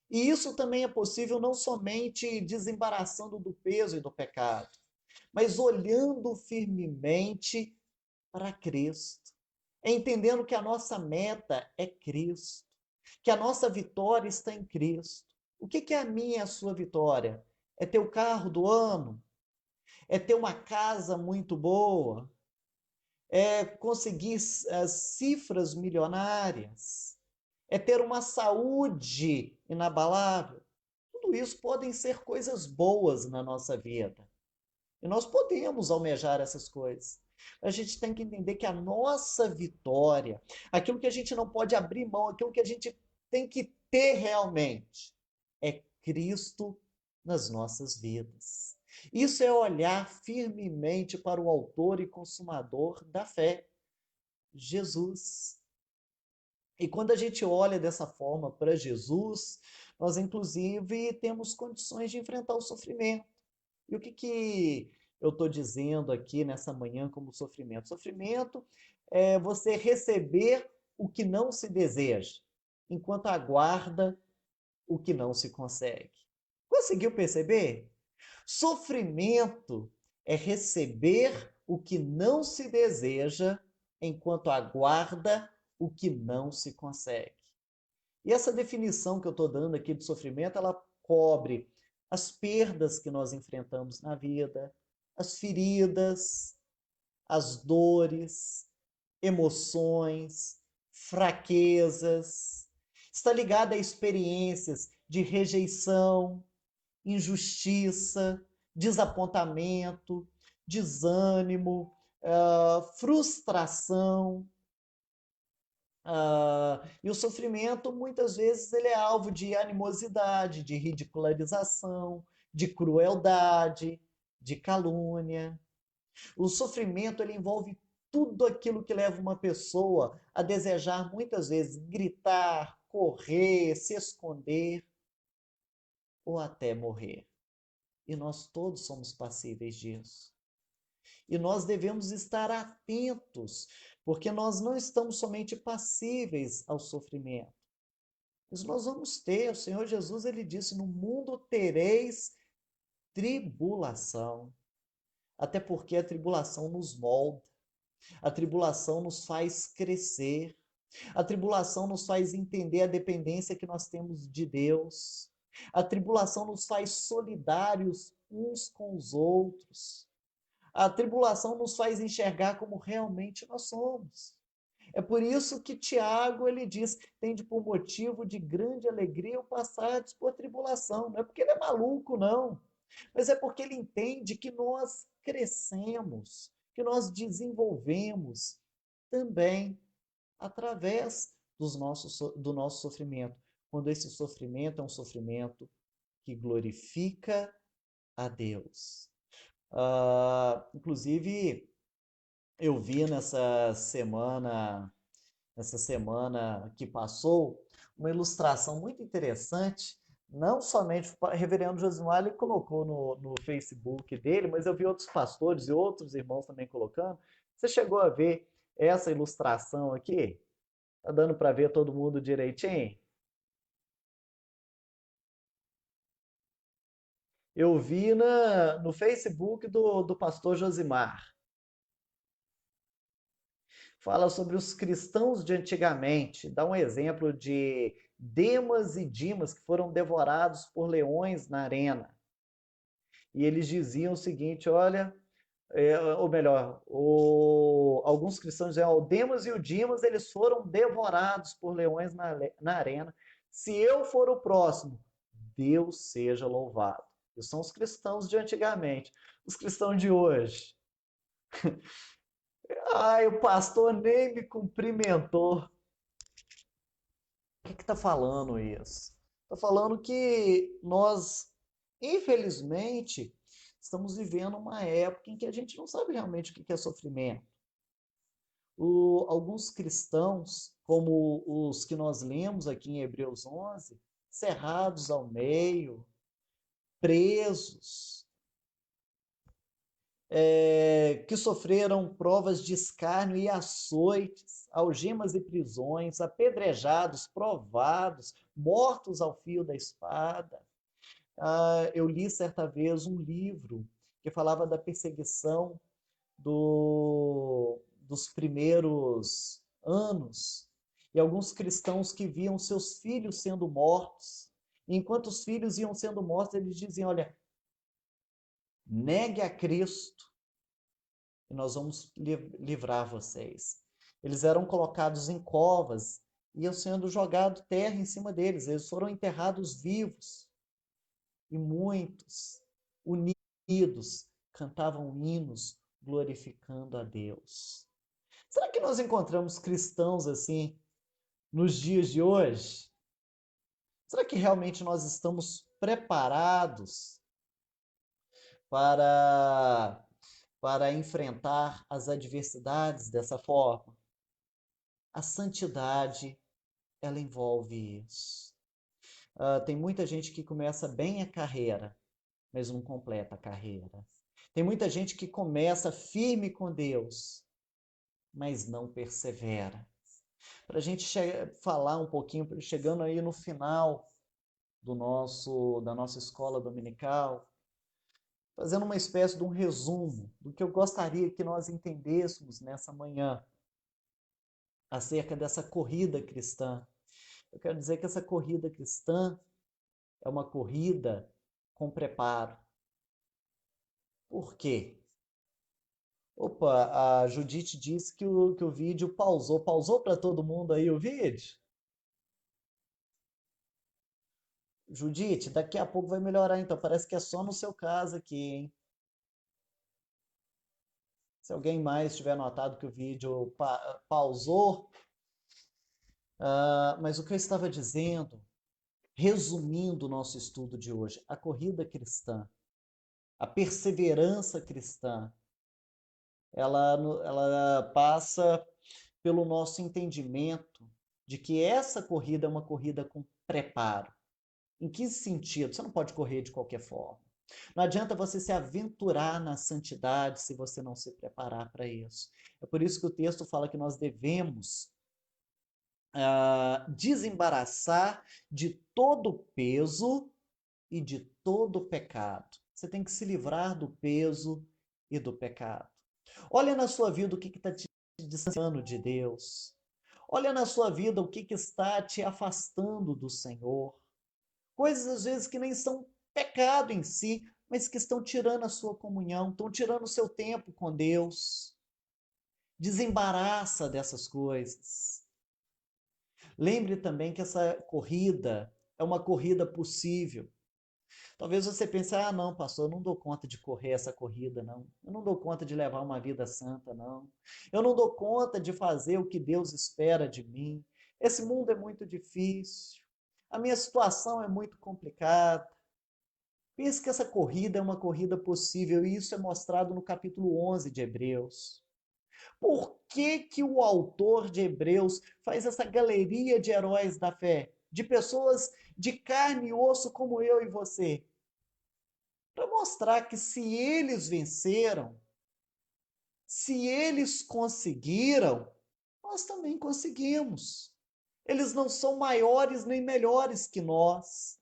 E isso também é possível não somente desembaraçando do peso e do pecado, mas olhando firmemente para Cristo, entendendo que a nossa meta é Cristo, que a nossa vitória está em Cristo. O que é a minha e a sua vitória? É ter o carro do ano? É ter uma casa muito boa? É conseguir cifras milionárias? É ter uma saúde inabalável? Tudo isso podem ser coisas boas na nossa vida. E nós podemos almejar essas coisas. A gente tem que entender que a nossa vitória, aquilo que a gente não pode abrir mão, aquilo que a gente tem que ter realmente, é Cristo nas nossas vidas. Isso é olhar firmemente para o autor e consumador da fé, Jesus. E quando a gente olha dessa forma para Jesus, nós inclusive temos condições de enfrentar o sofrimento. E o que eu estou dizendo aqui nessa manhã como sofrimento? Sofrimento é você receber o que não se deseja, enquanto aguarda o que não se consegue. Conseguiu perceber? Sofrimento é receber o que não se deseja, enquanto aguarda o que não se consegue. E essa definição que eu estou dando aqui de sofrimento, ela cobre as perdas que nós enfrentamos na vida, as feridas, as dores, emoções, fraquezas. Está ligada a experiências de rejeição, injustiça, desapontamento, desânimo, frustração. E o sofrimento, muitas vezes, ele é alvo de animosidade, de ridicularização, de crueldade, de calúnia. O sofrimento, ele envolve tudo aquilo que leva uma pessoa a desejar, muitas vezes, gritar, correr, se esconder ou até morrer. E nós todos somos passíveis disso. E nós devemos estar atentos, porque nós não estamos somente passíveis ao sofrimento, mas nós vamos ter. O Senhor Jesus, ele disse: no mundo tereis tribulação. Até porque a tribulação nos molda, a tribulação nos faz crescer, a tribulação nos faz entender a dependência que nós temos de Deus, a tribulação nos faz solidários uns com os outros. A tribulação nos faz enxergar como realmente nós somos. É por isso que Tiago, ele diz: tende por motivo de grande alegria o passardes por tribulação. Não é porque ele é maluco, não. Mas é porque ele entende que nós crescemos, que nós desenvolvemos também através do nosso sofrimento. Quando esse sofrimento é um sofrimento que glorifica a Deus. Inclusive, eu vi nessa semana que passou, uma ilustração muito interessante. Não somente o reverendo Josimar ele colocou no Facebook dele, mas eu vi outros pastores e outros irmãos também colocando. Você chegou a ver essa ilustração aqui? Tá dando para ver todo mundo direitinho? Eu vi no Facebook do pastor Josimar. Fala sobre os cristãos de antigamente. Dá um exemplo de Demas e Dimas que foram devorados por leões na arena. E eles diziam o seguinte: olha, ou melhor, alguns cristãos diziam: o Demas e o Dimas eles foram devorados por leões na arena. Se eu for o próximo, Deus seja louvado. Esses são os cristãos de antigamente. Os cristãos de hoje. Ai, o pastor nem me cumprimentou. O que está falando isso? Está falando que nós, infelizmente, estamos vivendo uma época em que a gente não sabe realmente o que é sofrimento. Alguns cristãos, como os que nós lemos aqui em Hebreus 11, cerrados ao meio, presos, que sofreram provas de escárnio e açoites, algemas e prisões, apedrejados, provados, mortos ao fio da espada. Eu li certa vez um livro que falava da perseguição dos primeiros anos e alguns cristãos que viam seus filhos sendo mortos. E enquanto os filhos iam sendo mortos, eles diziam: olha, negue a Cristo e nós vamos livrar vocês. Eles eram colocados em covas, iam sendo jogado terra em cima deles, eles foram enterrados vivos. E muitos, unidos, cantavam hinos glorificando a Deus. Será que nós encontramos cristãos assim nos dias de hoje? Será que realmente nós estamos preparados para enfrentar as adversidades dessa forma? A santidade, ela envolve isso. Tem muita gente que começa bem a carreira, mas não completa a carreira. Tem muita gente que começa firme com Deus, mas não persevera. Para a gente falar um pouquinho, chegando aí no final da nossa escola dominical, fazendo uma espécie de um resumo do que eu gostaria que nós entendêssemos nessa manhã acerca dessa corrida cristã. Eu quero dizer que essa corrida cristã é uma corrida com preparo. Por quê? Opa, a Judite disse que o vídeo pausou. Pausou para todo mundo aí o vídeo? Judite, daqui a pouco vai melhorar, então. Parece que é só no seu caso aqui, hein? Se alguém mais tiver notado que o vídeo pausou. Mas o que eu estava dizendo, resumindo o nosso estudo de hoje, a corrida cristã, a perseverança cristã, ela passa pelo nosso entendimento de que essa corrida é uma corrida com preparo. Em que sentido? Você não pode correr de qualquer forma. Não adianta você se aventurar na santidade se você não se preparar para isso. É por isso que o texto fala que nós devemos desembaraçar de todo o peso e de todo o pecado. Você tem que se livrar do peso e do pecado. Olha na sua vida o que está te distanciando de Deus. Olha na sua vida o que está te afastando do Senhor. Coisas às vezes que nem são pecado em si, mas que estão tirando a sua comunhão, estão tirando o seu tempo com Deus. Desembaraça dessas coisas. Lembre também que essa corrida é uma corrida possível. Talvez você pense: não, pastor, eu não dou conta de correr essa corrida, não. Eu não dou conta de levar uma vida santa, não. Eu não dou conta de fazer o que Deus espera de mim. Esse mundo é muito difícil. A minha situação é muito complicada. Pense que essa corrida é uma corrida possível e isso é mostrado no capítulo 11 de Hebreus. Por que o autor de Hebreus faz essa galeria de heróis da fé? De pessoas de carne e osso como eu e você? Para mostrar que se eles venceram, se eles conseguiram, nós também conseguimos. Eles não são maiores nem melhores que nós.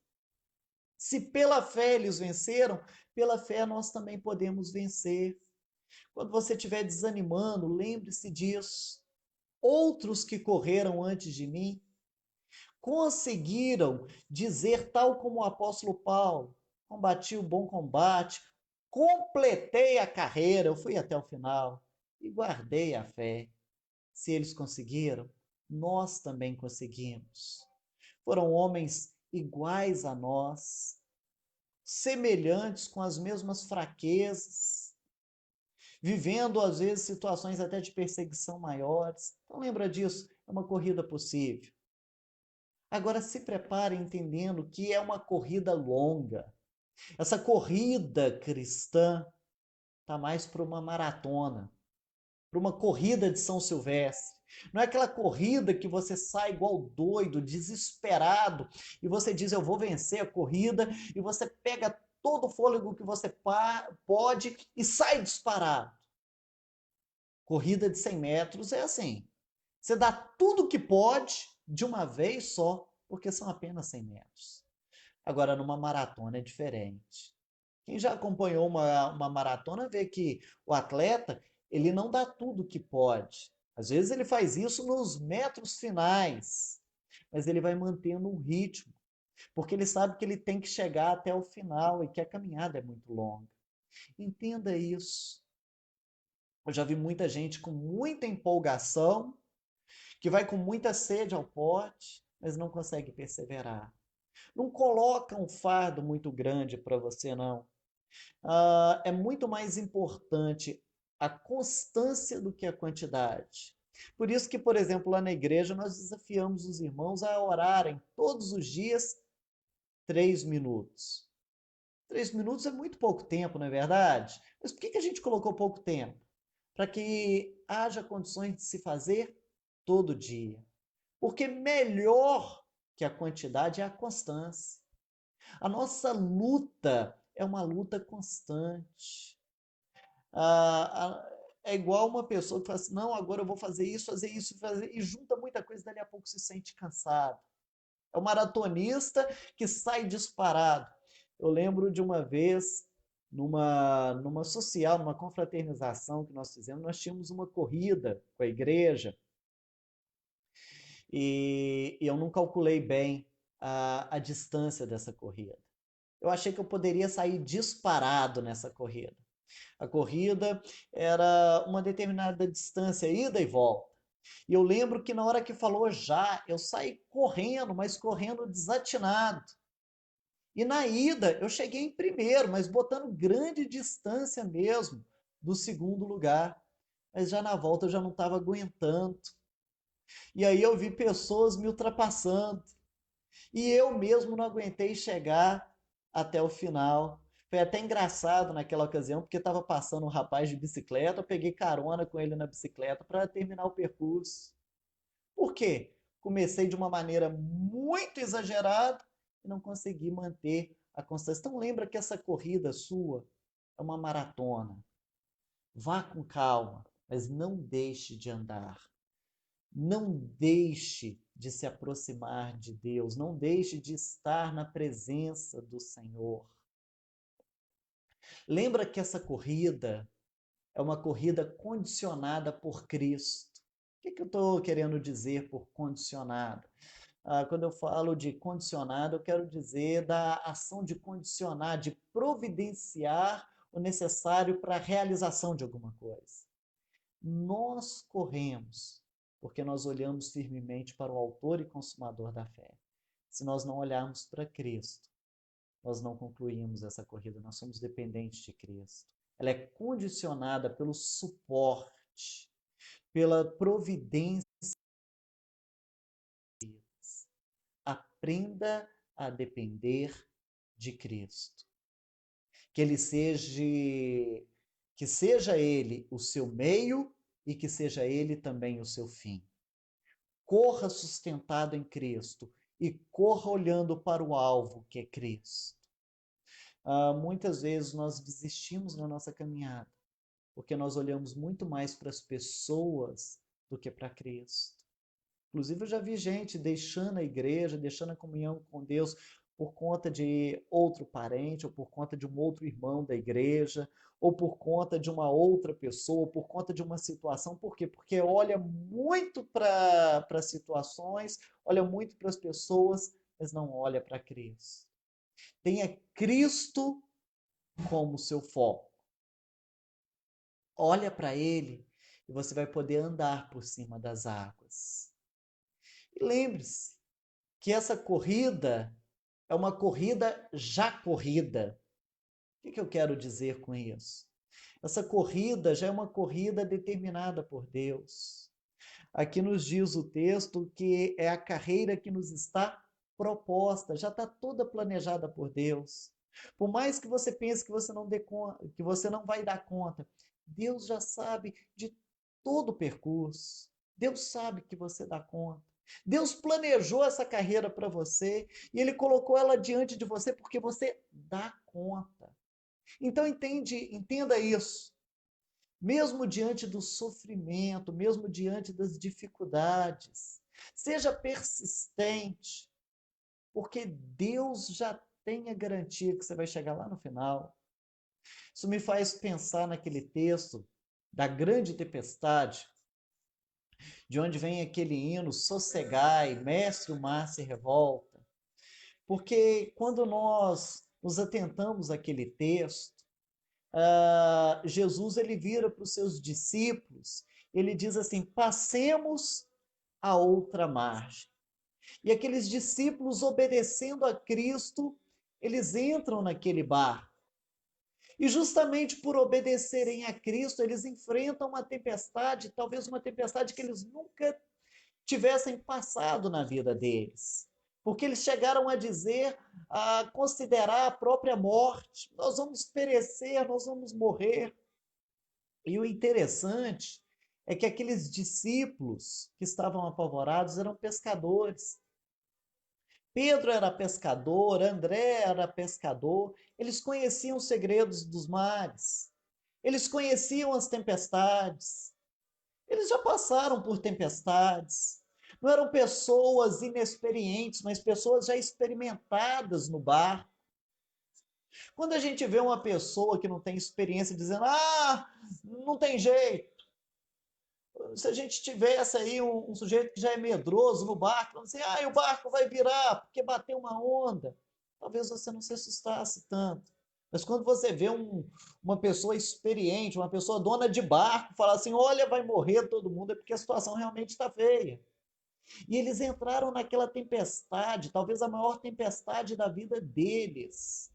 Se pela fé eles venceram, pela fé nós também podemos vencer. Quando você estiver desanimando, lembre-se disso. Outros que correram antes de mim conseguiram dizer, tal como o apóstolo Paulo: combati o bom combate, completei a carreira, eu fui até o final e guardei a fé. Se eles conseguiram, nós também conseguimos. Foram homens iguais a nós, semelhantes, com as mesmas fraquezas, vivendo às vezes situações até de perseguição maiores. Então lembra disso, é uma corrida possível. Agora se prepare entendendo que é uma corrida longa. Essa corrida cristã está mais para uma maratona, para uma corrida de São Silvestre. Não é aquela corrida que você sai igual doido, desesperado, e você diz: eu vou vencer a corrida, e você pega todo o fôlego que você pode e sai disparado. Corrida de 100 metros é assim. Você dá tudo que pode de uma vez só, porque são apenas 100 metros. Agora, numa maratona é diferente. Quem já acompanhou uma maratona vê que o atleta, ele não dá tudo que pode. Às vezes ele faz isso nos metros finais, mas ele vai mantendo um ritmo, porque ele sabe que ele tem que chegar até o final e que a caminhada é muito longa. Entenda isso. Eu já vi muita gente com muita empolgação, que vai com muita sede ao pote, mas não consegue perseverar. Não coloca um fardo muito grande para você, não. É muito mais importante a constância do que a quantidade. Por isso que, por exemplo, lá na igreja, nós desafiamos os irmãos a orarem todos os dias 3 minutos. 3 minutos é muito pouco tempo, não é verdade? Mas por que a gente colocou pouco tempo? Para que haja condições de se fazer todo dia. Porque melhor que a quantidade é a constância. A nossa luta é uma luta constante. É igual uma pessoa que fala assim, não, agora eu vou fazer isso, e junta muita coisa, dali a pouco se sente cansado. É um maratonista que sai disparado. Eu lembro de uma vez, numa social, numa confraternização que nós fizemos, nós tínhamos uma corrida com a igreja, e eu não calculei bem a distância dessa corrida. Eu achei que eu poderia sair disparado nessa corrida. A corrida era uma determinada distância, ida e volta. E eu lembro que na hora que falou já, eu saí correndo, mas correndo desatinado. E na ida eu cheguei em primeiro, mas botando grande distância mesmo do segundo lugar. Mas já na volta eu já não estava aguentando. E aí eu vi pessoas me ultrapassando. E eu mesmo não aguentei chegar até o final. Foi até engraçado naquela ocasião, porque estava passando um rapaz de bicicleta, eu peguei carona com ele na bicicleta para terminar o percurso. Por quê? Comecei de uma maneira muito exagerada e não consegui manter a constância. Então lembra que essa corrida sua é uma maratona. Vá com calma, mas não deixe de andar. Não deixe de se aproximar de Deus, não deixe de estar na presença do Senhor. Lembra que essa corrida é uma corrida condicionada por Cristo. O que eu estou querendo dizer por condicionado? Quando eu falo de condicionado, eu quero dizer da ação de condicionar, de providenciar o necessário para a realização de alguma coisa. Nós corremos porque nós olhamos firmemente para o autor e consumador da fé. Se nós não olharmos para Cristo, nós não concluímos essa corrida, nós somos dependentes de Cristo. Ela é condicionada pelo suporte, pela providência. Aprenda a depender de Cristo. Que seja Ele o seu meio e que seja Ele também o seu fim. Corra sustentado em Cristo e corra olhando para o alvo, que é Cristo. Muitas vezes nós desistimos na nossa caminhada, porque nós olhamos muito mais para as pessoas do que para Cristo. Inclusive, eu já vi gente deixando a igreja, deixando a comunhão com Deus por conta de outro parente, ou por conta de um outro irmão da igreja, ou por conta de uma outra pessoa, ou por conta de uma situação. Por quê? Porque olha muito para as situações, olha muito para as pessoas, mas não olha para Cristo. Tenha Cristo como seu foco. Olha para Ele e você vai poder andar por cima das águas. E lembre-se que essa corrida é uma corrida já corrida. O que eu quero dizer com isso? Essa corrida já é uma corrida determinada por Deus. Aqui nos diz o texto que é a carreira que nos está proposta, já está toda planejada por Deus. Por mais que você pense que você não dê conta, que você não vai dar conta, Deus já sabe de todo o percurso. Deus sabe que você dá conta. Deus planejou essa carreira para você e Ele colocou ela diante de você porque você dá conta. Então entenda isso. Mesmo diante do sofrimento, mesmo diante das dificuldades, seja persistente, porque Deus já tem a garantia que você vai chegar lá no final. Isso me faz pensar naquele texto da grande tempestade, de onde vem aquele hino, sossegai, mestre, o mar se revolta. Porque quando nós nos atentamos àquele texto, Jesus ele vira para os seus discípulos, ele diz assim: passemos a outra margem. E aqueles discípulos, obedecendo a Cristo, eles entram naquele barco. E justamente por obedecerem a Cristo, eles enfrentam uma tempestade, talvez uma tempestade que eles nunca tivessem passado na vida deles. Porque eles chegaram a dizer, a considerar a própria morte. Nós vamos perecer, nós vamos morrer. E o interessante é que aqueles discípulos que estavam apavorados eram pescadores. Pedro era pescador, André era pescador, eles conheciam os segredos dos mares, eles conheciam as tempestades, eles já passaram por tempestades. Não eram pessoas inexperientes, mas pessoas já experimentadas no barco. Quando a gente vê uma pessoa que não tem experiência dizendo, não tem jeito. Se a gente tivesse aí um sujeito que já é medroso no barco, falando assim, o barco vai virar porque bateu uma onda, talvez você não se assustasse tanto. Mas quando você vê uma pessoa experiente, uma pessoa dona de barco, falar assim, olha, vai morrer todo mundo, é porque a situação realmente está feia. E eles entraram naquela tempestade, talvez a maior tempestade da vida deles,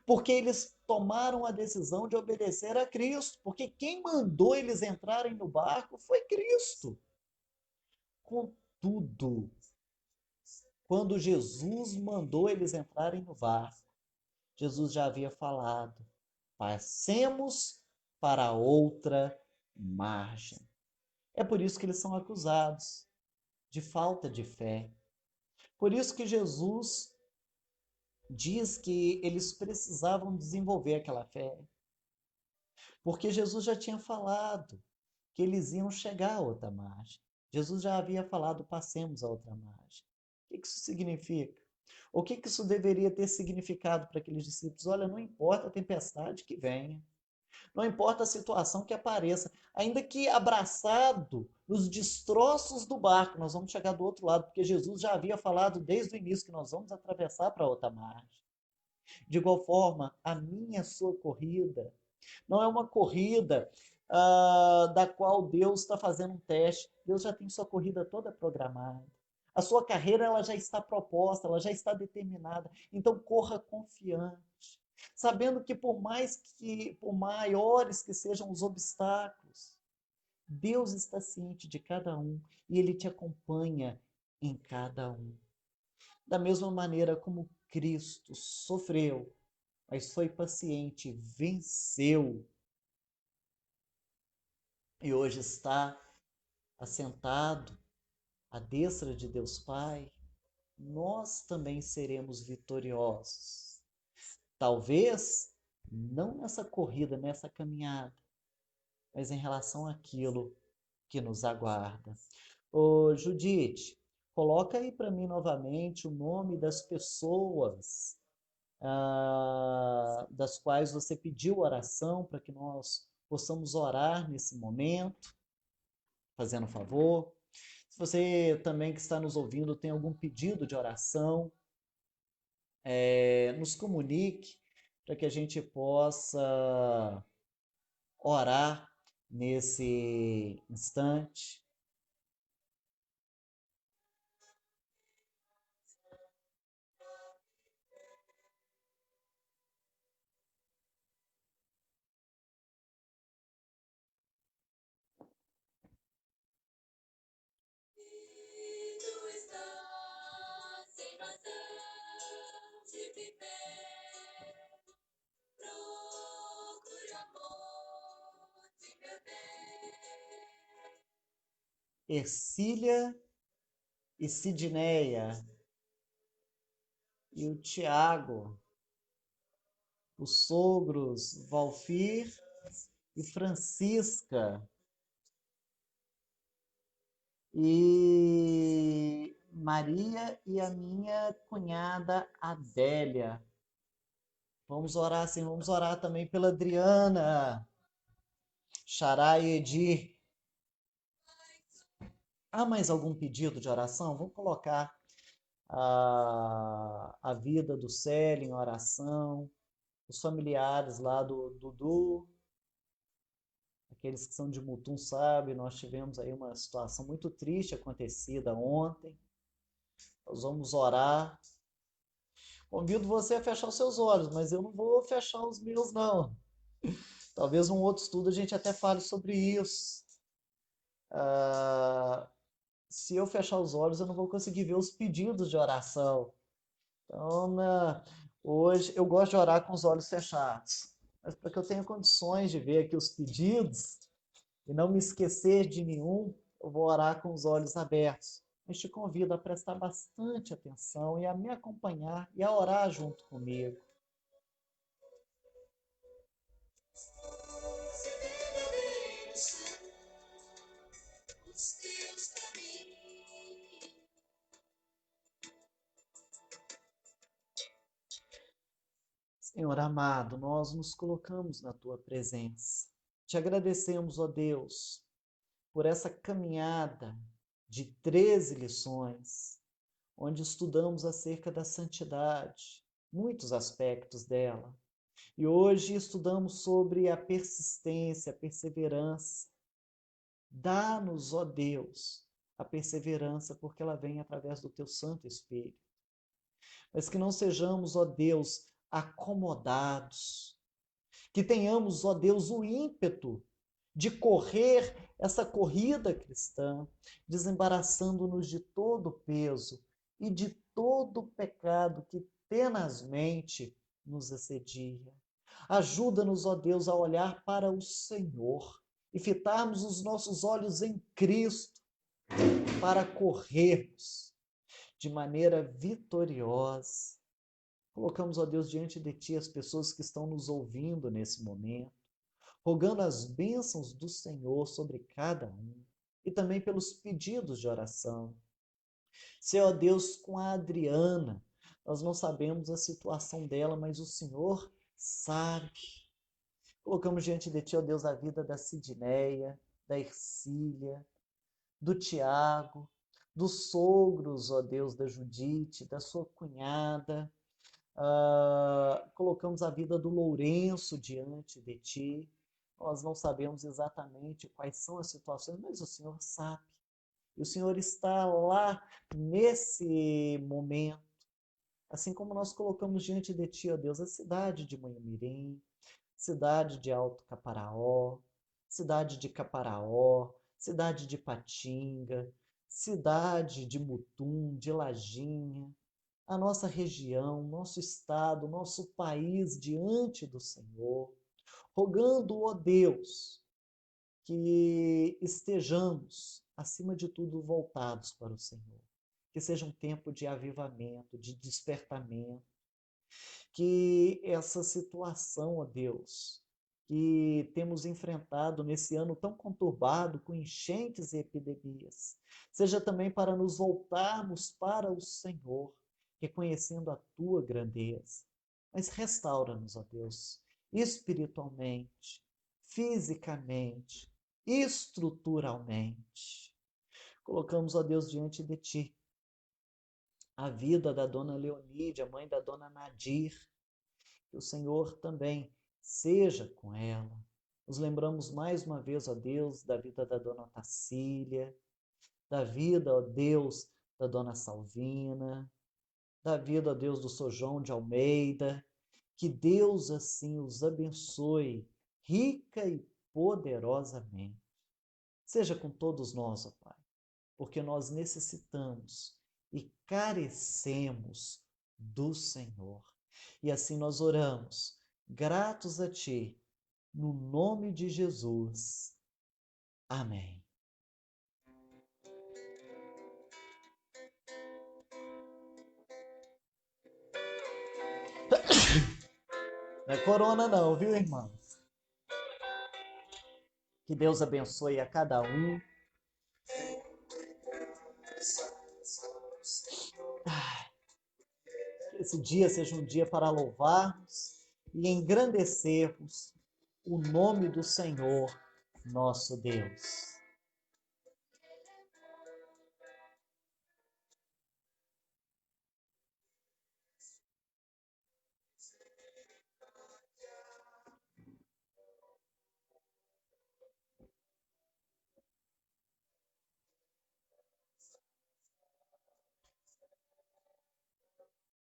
porque eles tomaram a decisão de obedecer a Cristo, porque quem mandou eles entrarem no barco foi Cristo. Contudo, quando Jesus mandou eles entrarem no barco, Jesus já havia falado: passemos para outra margem. É por isso que eles são acusados de falta de fé. Por isso que Jesus diz que eles precisavam desenvolver aquela fé. Porque Jesus já tinha falado que eles iam chegar a outra margem. Jesus já havia falado, passemos a outra margem. O que isso significa? O que isso deveria ter significado para aqueles discípulos? Olha, não importa a tempestade que venha, não importa a situação que apareça, ainda que abraçado nos destroços do barco, nós vamos chegar do outro lado, porque Jesus já havia falado desde o início que nós vamos atravessar para outra margem. De igual forma, a minha, a sua corrida, não é uma corrida da qual Deus está fazendo um teste. Deus já tem sua corrida toda programada. A sua carreira ela já está proposta, ela já está determinada. Então corra confiante, sabendo que por maiores que sejam os obstáculos, Deus está ciente de cada um e Ele te acompanha em cada um. Da mesma maneira como Cristo sofreu, mas foi paciente, venceu e hoje está assentado à destra de Deus Pai, nós também seremos vitoriosos. Talvez não nessa corrida, nessa caminhada, mas em relação àquilo que nos aguarda. Ô Judite, coloca aí para mim novamente o nome das pessoas das quais você pediu oração para que nós possamos orar nesse momento, fazendo favor. Se você também que está nos ouvindo tem algum pedido de oração, nos comunique para que a gente possa orar nesse instante. Tu estás sem razão de viver, procure amor de meu bem. Ercília e Sidneia, e o Tiago, os sogros Valfir e Francisca, e Maria e a minha cunhada Adélia. Vamos orar sim, vamos orar também pela Adriana, Xará e Edir. Há mais algum pedido de oração? Vamos colocar a vida do Célio em oração, os familiares lá do Dudu, aqueles que são de Mutum sabem, nós tivemos aí uma situação muito triste acontecida ontem. Nós vamos orar. Convido você a fechar os seus olhos, mas eu não vou fechar os meus, não. Talvez um outro estudo a gente até fale sobre isso. Se eu fechar os olhos, eu não vou conseguir ver os pedidos de oração. Então, hoje eu gosto de orar com os olhos fechados. Mas para que eu tenha condições de ver aqui os pedidos e não me esquecer de nenhum, eu vou orar com os olhos abertos. Mas te convido a prestar bastante atenção e a me acompanhar e a orar junto comigo. Os teus caminhos. Senhor amado, nós nos colocamos na tua presença. Te agradecemos, ó Deus, por essa caminhada de 13 lições, onde estudamos acerca da santidade, muitos aspectos dela. E hoje estudamos sobre a persistência, a perseverança. Dá-nos, ó Deus, a perseverança, porque ela vem através do teu Santo Espírito. Mas que não sejamos, ó Deus, acomodados. Que tenhamos, ó Deus, o ímpeto de correr essa corrida cristã, desembaraçando-nos de todo o peso e de todo o pecado que tenazmente nos assedia. Ajuda-nos, ó Deus, a olhar para o Senhor e fitarmos os nossos olhos em Cristo para corrermos de maneira vitoriosa. Colocamos, ó Deus, diante de Ti as pessoas que estão nos ouvindo nesse momento, rogando as bênçãos do Senhor sobre cada um e também pelos pedidos de oração. Senhor, ó Deus, com a Adriana, nós não sabemos a situação dela, mas o Senhor sabe. Colocamos diante de Ti, ó Deus, a vida da Sidneia, da Ercília, do Tiago, dos sogros, ó Deus, da Judite, da sua cunhada. Colocamos a vida do Lourenço diante de Ti. Nós não sabemos exatamente quais são as situações, mas o Senhor sabe. E o Senhor está lá nesse momento. Assim como nós colocamos diante de Ti, ó Deus, a cidade de Manhumirim, cidade de Alto Caparaó, cidade de Caparaó, cidade de Patinga, cidade de Mutum, de Lajinha, a nossa região, nosso estado, nosso país diante do Senhor, rogando, ó Deus, que estejamos, acima de tudo, voltados para o Senhor. Que seja um tempo de avivamento, de despertamento, que essa situação, ó Deus, que temos enfrentado nesse ano tão conturbado, com enchentes e epidemias, seja também para nos voltarmos para o Senhor, reconhecendo a tua grandeza. Mas restaura-nos, ó Deus, espiritualmente, fisicamente, estruturalmente. Colocamos, ó Deus, diante de Ti a vida da dona Leonídia, mãe da dona Nadir, que o Senhor também seja com ela. Nos lembramos mais uma vez, ó Deus, da vida da dona Tacília, da vida, ó Deus, da dona Salvina, da vida, ó Deus, do Sr. João de Almeida. Que Deus assim os abençoe, rica e poderosamente. Seja com todos nós, ó Pai, porque nós necessitamos e carecemos do Senhor. E assim nós oramos, gratos a Ti, no nome de Jesus. Amém. Não é corona não, viu, irmãos? Que Deus abençoe a cada um. Que esse dia seja um dia para louvarmos e engrandecermos o nome do Senhor, nosso Deus.